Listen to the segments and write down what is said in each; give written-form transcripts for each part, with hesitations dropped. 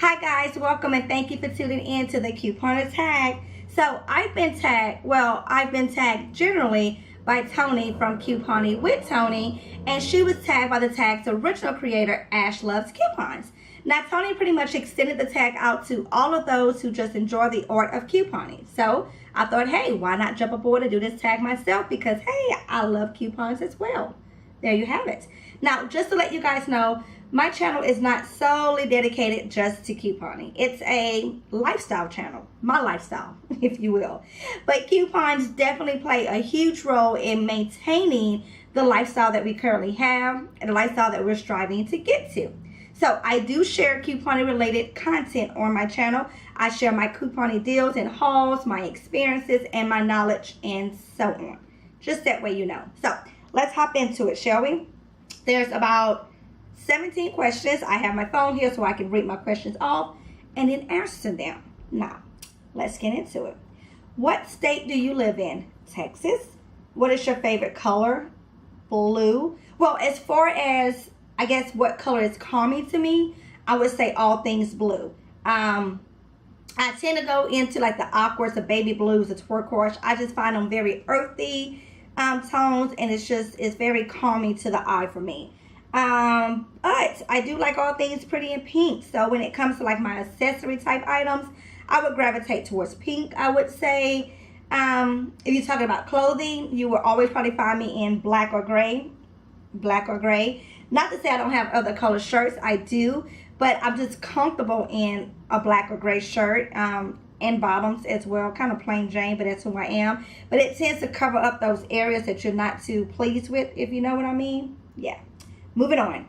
Hi guys, welcome and thank you for tuning in to the Couponer Tag. So I've been tagged generally by Tony from Couponing with Tony, and she was tagged by the tag's original creator, Ash Loves Coupons. Now Tony pretty much extended the tag out to all of those who just enjoy the art of couponing. So I thought, hey, why not jump aboard and do this tag myself, because hey, I love coupons as well. There you have it. Now, just to let you guys know, my channel is not solely dedicated just to couponing. It's a lifestyle channel, my lifestyle, if you will. But coupons definitely play a huge role in maintaining the lifestyle that we currently have and the lifestyle that we're striving to get to. So I do share couponing related content on my channel. I share my couponing deals and hauls, my experiences, and my knowledge, and so on. Just that way you know. So let's hop into it, shall we? There's about 17 questions. I have my phone here so I can read my questions off and then answer them. Now, let's get into it. What state do you live in? Texas. What is your favorite color? Blue. Well, as far as, I guess, what color is calming to me, I would say all things blue. I tend to go into like the aquas, the baby blues, the turquoise. I just find them very earthy tones, and it's very calming to the eye for me. But I do like all things pretty and pink. So when it comes to like my accessory type items, I would gravitate towards pink, I would say. If you're talking about clothing, you will always probably find me in black or gray. Black or gray. Not to say I don't have other color shirts, I do, but I'm just comfortable in a black or gray shirt, and bottoms as well, kind of plain Jane, but that's who I am. But it tends to cover up those areas that you're not too pleased with, if you know what I mean. Yeah. Moving on.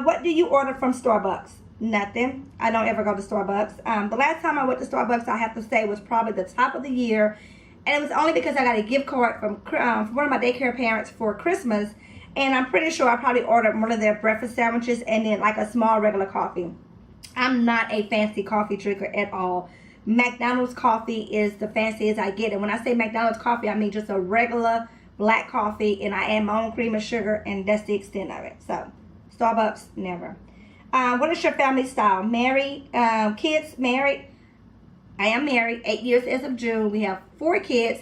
What do you order from Starbucks? Nothing. I don't ever go to Starbucks. The last time I went to Starbucks, I have to say, was probably the top of the year. And it was only because I got a gift card from one of my daycare parents for Christmas. And I'm pretty sure I probably ordered one of their breakfast sandwiches and then like a small regular coffee. I'm not a fancy coffee drinker at all. McDonald's coffee is the fanciest I get. And when I say McDonald's coffee, I mean just a regular black coffee, and I add my own cream and sugar, and that's the extent of it. So Starbucks, never. What is your family style? Married, kids, married. I am married, 8 years as of June. We have 4 kids,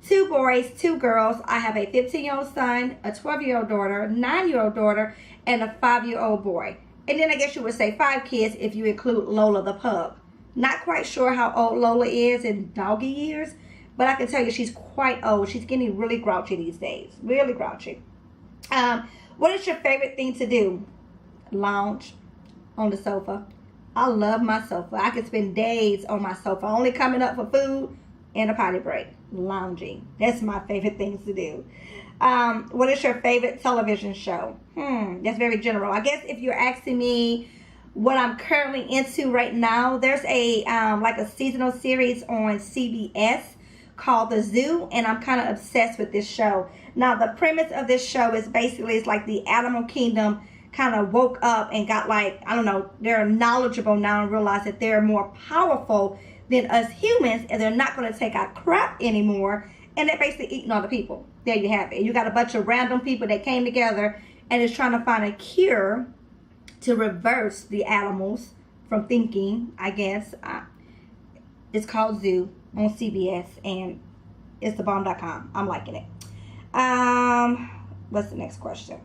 2 boys, 2 girls. I have a 15-year-old son, a 12-year-old daughter, a 9-year-old daughter, and a 5-year-old boy. And then I guess you would say 5 kids if you include Lola the pug. Not quite sure how old Lola is in doggy years, but I can tell you she's quite old. She's getting really grouchy these days. Really grouchy. What is your favorite thing to do? Lounge on the sofa. I love my sofa. I could spend days on my sofa, only coming up for food and a potty break. Lounging. That's my favorite things to do. What is your favorite television show? That's very general. I guess if you're asking me what I'm currently into right now, there's a like a seasonal series on CBS called The Zoo, and I'm kind of obsessed with this show. Now, the premise of this show is basically, it's like the animal kingdom kind of woke up and got like, I don't know, they're knowledgeable now and realize that they're more powerful than us humans, and they're not going to take our crap anymore, and they're basically eating all the people. There you have it. You got a bunch of random people that came together and is trying to find a cure to reverse the animals from thinking, I guess. It's called Zoo on CBS, and it's thebomb.com. I'm liking it. What's the next question?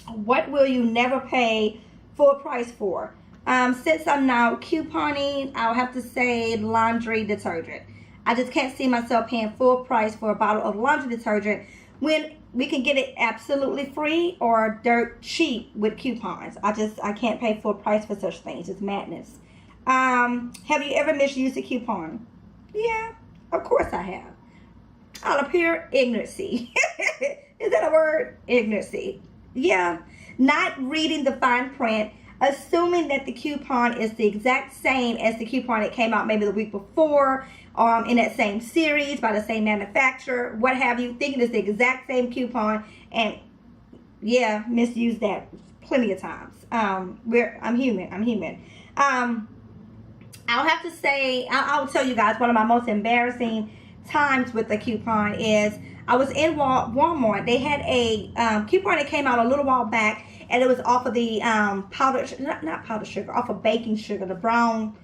What will you never pay full price for? Since I'm now couponing, I'll have to say laundry detergent. I just can't see myself paying full price for a bottle of laundry detergent when we can get it absolutely free or dirt cheap with coupons. I can't pay full price for such things. It's madness. Have you ever misused a coupon? Yeah, of course I have. Out of pure ignorancy. Is that a word? Ignorancy. Yeah. Not reading the fine print, assuming that the coupon is the exact same as the coupon that came out maybe the week before, in that same series by the same manufacturer, what have you, thinking it's the exact same coupon, and yeah, misused that plenty of times. I'm human. I'll have to say, I'll tell you guys, one of my most embarrassing times with the coupon is I was in Walmart. They had a coupon that came out a little while back, and it was off of the powdered, not powdered sugar, off of baking sugar, the brown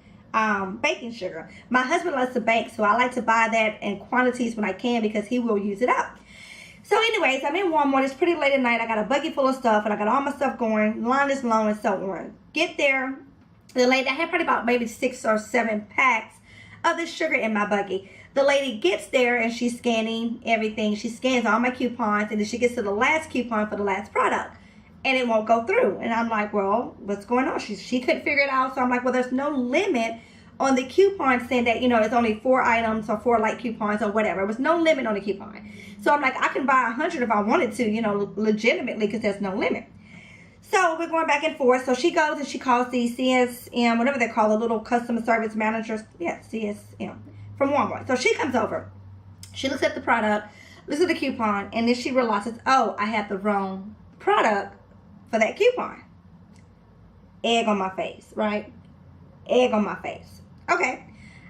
baking sugar. My husband loves to bake, so I like to buy that in quantities when I can because he will use it up. So anyways, I'm in Walmart. It's pretty late at night. I got a buggy full of stuff, and I got all my stuff going. Line is long and so on. Get there. The lady, I had probably about maybe 6 or 7 packs of this sugar in my buggy. The lady gets there, and she's scanning everything. She scans all my coupons, and then she gets to the last coupon for the last product, and it won't go through. And I'm like, well, what's going on? She couldn't figure it out. So I'm like, well, there's no limit on the coupon saying that, it's only 4 items or 4 light coupons or whatever. There was no limit on the coupon. So I'm like, I can buy 100 if I wanted to, legitimately, because there's no limit. So we're going back and forth. So she goes and she calls the CSM, whatever they call the little customer service managers. Yeah, CSM from Walmart. So she comes over. She looks at the product, looks at the coupon, and then she realizes, oh, I had the wrong product for that coupon. Egg on my face, right? Egg on my face. Okay.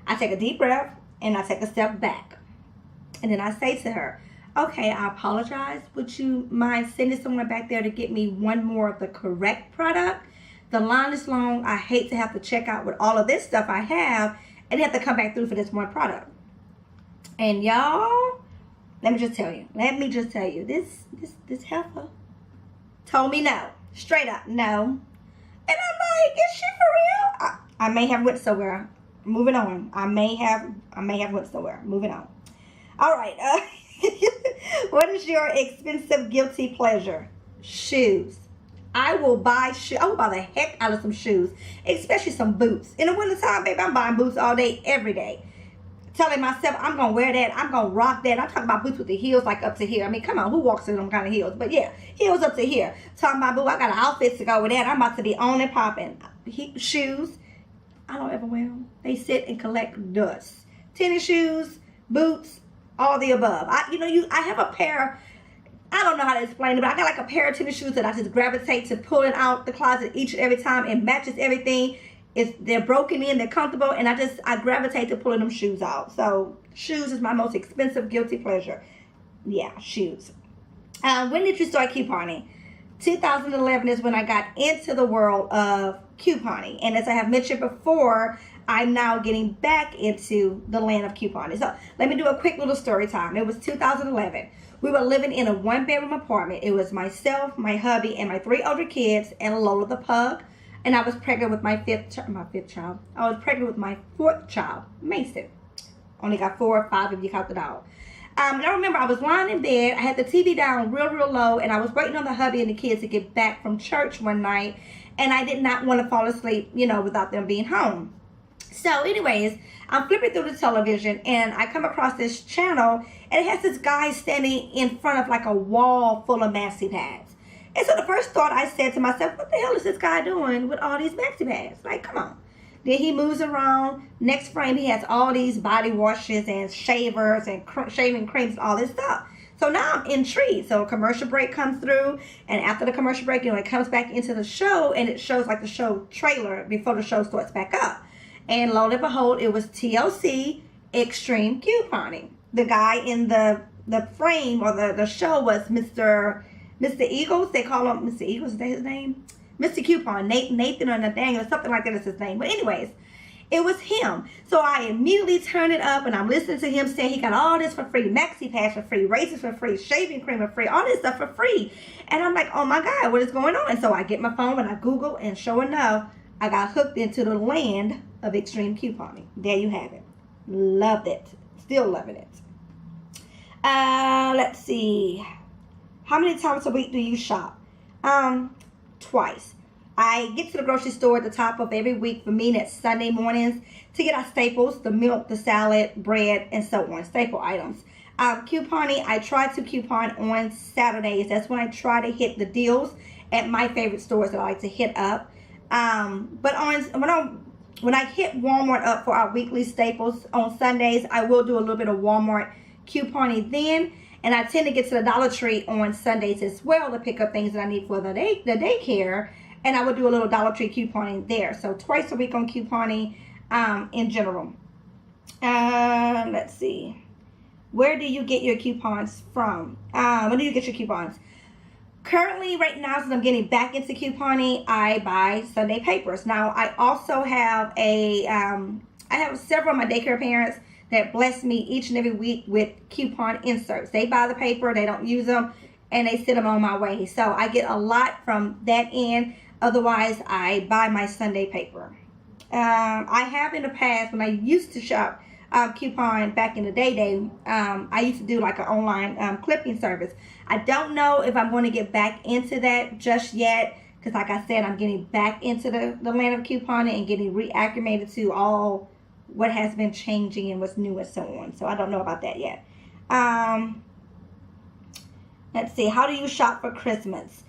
I take a deep breath and I take a step back. And then I say to her, okay, I apologize. Would you mind sending someone back there to get me one more of the correct product? The line is long. I hate to have to check out with all of this stuff I have and have to come back through for this one product. And y'all, let me just tell you, this heifer told me no. Straight up, no. And I'm like, is she for real? I may have went somewhere. Moving on. I may have went somewhere. Moving on. All right. What is your expensive guilty pleasure? Shoes. I will buy the heck out of some shoes, especially some boots. In the wintertime, baby, I'm buying boots all day, every day. Telling myself I'm going to wear that. I'm going to rock that. I'm talking about boots with the heels like up to here. I mean, come on, who walks in them kind of heels? But yeah, heels up to here. Talking about, boo, I got outfits to go with that. I'm about to be on and popping. Shoes, I don't ever wear them. They sit and collect dust. Tennis shoes, boots, all the above. I have a pair, I don't know how to explain it, but I got like a pair of tennis shoes that I just gravitate to pulling out the closet each and every time. It matches everything. They're broken in, they're comfortable, and I gravitate to pulling them shoes out. So shoes is my most expensive guilty pleasure. Yeah, shoes. When did you start couponing? 2011 is when I got into the world of couponing. And as I have mentioned before, I'm now getting back into the land of couponing. So let me do a quick little story time. It was 2011. We were living in a 1-bedroom apartment. It was myself, my hubby, and my 3 older kids, and Lola the pug. And I was pregnant with my fifth child. I was pregnant with my 4th child, Mason. Only got 4 or 5 if you count the dog. And I remember I was lying in bed. I had the TV down real low, and I was waiting on the hubby and the kids to get back from church one night. And I did not want to fall asleep, without them being home. So anyways, I'm flipping through the television, and I come across this channel, and it has this guy standing in front of like a wall full of maxi pads. And so the first thought I said to myself, what the hell is this guy doing with all these maxi pads? Like, come on. Then he moves around. Next frame, he has all these body washes and shavers and shaving creams and all this stuff. So now I'm intrigued. So a commercial break comes through, and after the commercial break, it comes back into the show, and it shows like the show trailer before the show starts back up. And lo and behold, it was TLC Extreme Couponing. The guy in the frame or the show was Mr. Eagles. They call him Mr. Eagles. Is that his name? Mr. Coupon, Nathan or Nathaniel, something like that is his name. But anyways, it was him. So I immediately turn it up, and I'm listening to him saying he got all this for free. Maxi pads for free, razors for free, shaving cream for free, all this stuff for free. And I'm like, oh my God, what is going on? And so I get my phone and I Google, and sure enough, I got hooked into the land of extreme couponing. There you have it. Loved it. Still loving it. Let's see. How many times a week do you shop? Twice. I get to the grocery store at the top of every week. For me, that's Sunday mornings to get our staples, the milk, the salad, bread, and so on, staple items. Couponing, I try to coupon on Saturdays. That's when I try to hit the deals at my favorite stores that I like to hit up. But when I hit Walmart up for our weekly staples on Sundays, I will do a little bit of Walmart couponing then. And I tend to get to the Dollar Tree on Sundays as well to pick up things that I need for the daycare. And I would do a little Dollar Tree couponing there. So twice a week on couponing in general. Let's see. Where do you get your coupons from? When do you get your coupons? Currently, right now, since I'm getting back into couponing, I buy Sunday papers. Now, I also have I have several of my daycare parents that bless me each and every week with coupon inserts. They buy the paper, they don't use them, and they send them on my way. So I get a lot from that end. Otherwise, I buy my Sunday paper. I have in the past, when I used to shop coupon back in the day, I used to do like an online clipping service. I don't know if I'm going to get back into that just yet, because like I said, I'm getting back into the land of couponing and getting reacclimated to all what has been changing and what's new and so on. So I don't know about that yet. Let's see. How do you shop for Christmas?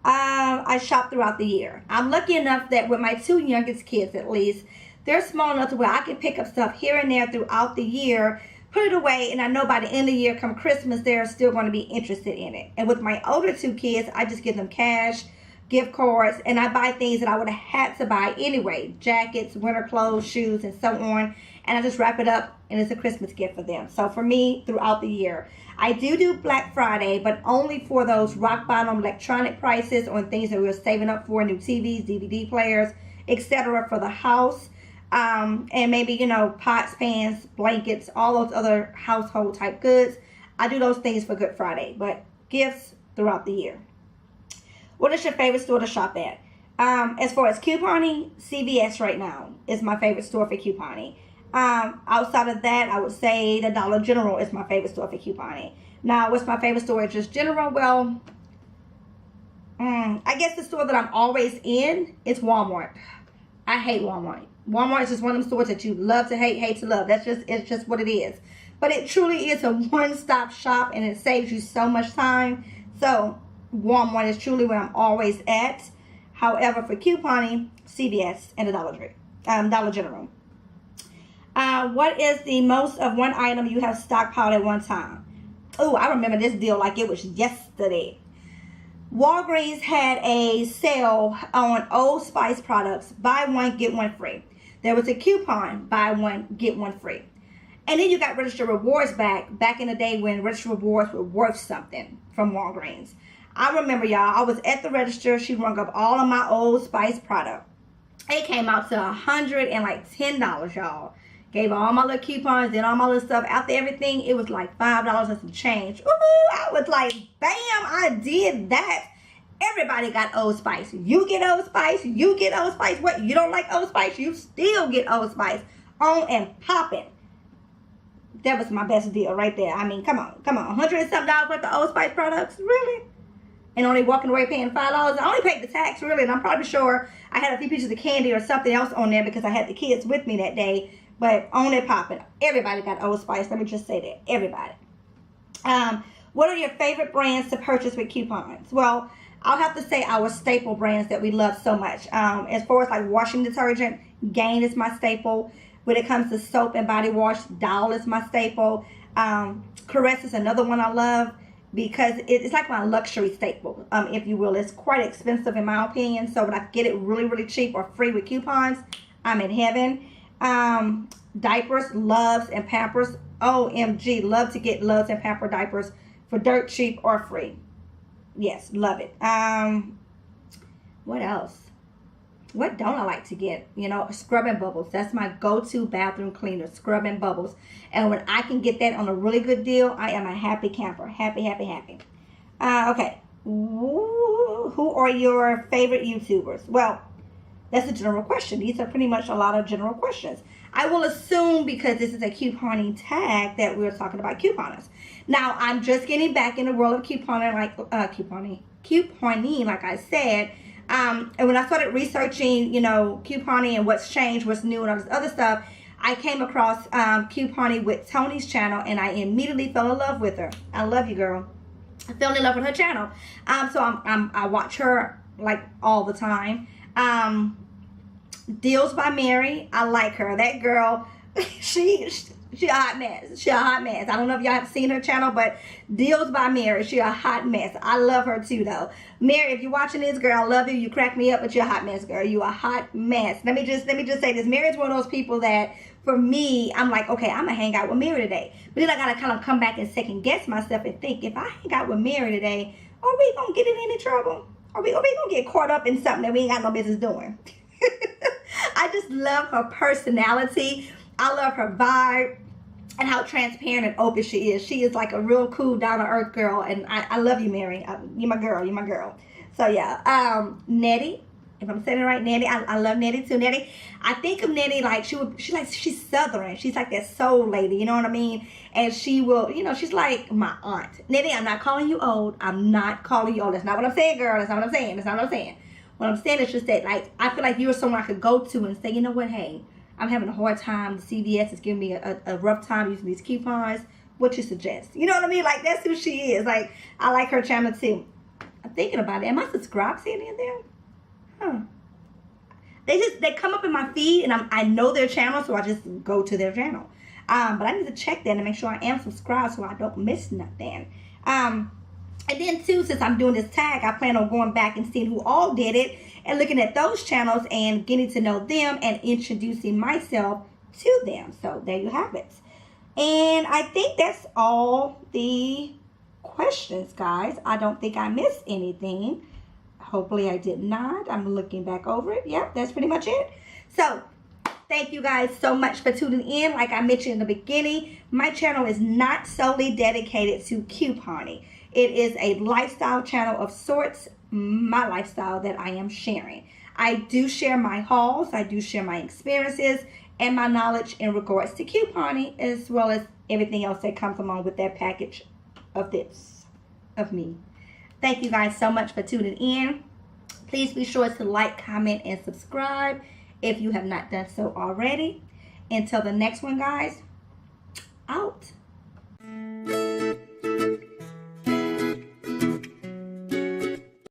I shop throughout the year. I'm lucky enough that with my two youngest kids, at least, they're small enough to where I can pick up stuff here and there throughout the year, put it away, and I know by the end of the year, come Christmas, they're still going to be interested in it. And with my older two kids, I just give them cash, gift cards, and I buy things that I would have had to buy anyway. Jackets, winter clothes, shoes, and so on. And I just wrap it up, and it's a Christmas gift for them. So for me, throughout the year. I do Black Friday, but only for those rock bottom electronic prices on things that we're saving up for, new TVs, DVD players, etc. for the house. And maybe, pots, pans, blankets, all those other household type goods. I do those things for Good Friday, but gifts throughout the year. What is your favorite store to shop at? As far as couponing, CVS right now is my favorite store for couponing. Outside of that, I would say the Dollar General is my favorite store for couponing. Now, what's my favorite store? Just General? Well, I guess the store that I'm always in is Walmart. I hate Walmart. Walmart is just one of them stores that you love to hate, hate to love. It's just what it is. But it truly is a one-stop shop, and it saves you so much time. So Walmart is truly where I'm always at. However, for couponing, CVS and the Dollar General. What is the most of one item you have stockpiled at one time? Oh, I remember this deal like it was yesterday. Walgreens had a sale on Old Spice products. Buy one, get one free. There was a coupon, buy one, get one free. And then you got registered rewards back in the day when registered rewards were worth something from Walgreens. I remember, y'all, I was at the register. She rung up all of my Old Spice product. It came out to $110, y'all. Gave all my little coupons, did all my little stuff. After everything, it was like $5 and some change. Ooh, I was like, bam, I did that. Everybody got Old Spice. You get Old Spice. You get Old Spice. What? You don't like Old Spice? You still get Old Spice. On and popping. That was my best deal right there. I mean, come on. $100 and something worth of Old Spice products? Really? And only walking away paying $5. I only paid the tax, really. And I'm probably sure I had a few pieces of candy or something else on there because I had the kids with me that day. But on and popping. Everybody got Old Spice. Let me just say that. Everybody. What are your favorite brands to purchase with coupons? Well, I'll have to say our staple brands that we love so much. As far as like washing detergent, Gain is my staple. When it comes to soap and body wash, Doll is my staple. Caress is another one I love because it's like my luxury staple, if you will. It's quite expensive in my opinion. So when I get it really, really cheap or free with coupons, I'm in heaven. Diapers, Loves, and Pampers. OMG, love to get Loves and Pamper diapers for dirt cheap or free. Yes, love it. What else? What don't I like to get? Scrub and Bubbles. That's my go-to bathroom cleaner, Scrub and Bubbles. And when I can get that on a really good deal, I am a happy camper. Happy, happy, happy. Okay. Who are your favorite YouTubers? Well, that's a general question. These are pretty much a lot of general questions. I will assume, because this is a couponing tag, that we're talking about couponers. Now, I'm just getting back in the world of couponing, like I said. And when I started researching, couponing and what's changed, what's new, and all this other stuff, I came across couponing with Tony's channel, and I immediately fell in love with her. I love you, girl. I fell in love with her channel. So I watch her like all the time. Deals by Mary, I like her. That girl, she a hot mess. She a hot mess. I don't know if y'all have seen her channel, but Deals by Mary, she a hot mess. I love her too, though. Mary, if you're watching this, girl, I love you. You crack me up, but you're a hot mess, girl. You a hot mess. Let me just say this. Mary's one of those people that, for me, I'm like, okay, I'm gonna hang out with Mary today. But then I gotta kind of come back and second guess myself and think, if I hang out with Mary today, Are we gonna get in any trouble? Are we gonna get caught up in something that we ain't got no business doing? I just love her personality. I love her vibe and how transparent and open she is. She is like a real cool, down-to-earth girl, and I love you, Mary. You're my girl. You're my girl. So yeah, Nettie. If I'm saying it right, Nettie, I love Nettie too. Nettie, I think of Nettie like she's Southern. She's like that soul lady, you know what I mean? And she will, she's like my aunt. Nettie, I'm not calling you old. I'm not calling you old. That's not what I'm saying, girl. That's not what I'm saying. That's not what I'm saying. What I'm saying is just that, like, I feel like you're someone I could go to and say, you know what, hey, I'm having a hard time. The CVS is giving me a rough time using these coupons. What you suggest? You know what I mean? Like, that's who she is. Like, I like her channel too. I'm thinking about it. Am I subscribed to any of them? Huh. They come up in my feed, and I know their channel, so I just go to their channel. But I need to check that and make sure I am subscribed so I don't miss nothing. And then too, since I'm doing this tag, I plan on going back and seeing who all did it and looking at those channels and getting to know them and introducing myself to them. So there you have it. And I think that's all the questions, guys. I don't think I missed anything. Hopefully I did not. I'm looking back over it. Yep, that's pretty much it. So thank you guys so much for tuning in. Like I mentioned in the beginning, my channel is not solely dedicated to couponing. It is a lifestyle channel of sorts, my lifestyle that I am sharing. I do share my hauls, I do share my experiences and my knowledge in regards to couponing, as well as everything else that comes along with that package of me. Thank you guys so much for tuning in. Please be sure to like, comment, and subscribe if you have not done so already. Until the next one, guys, out.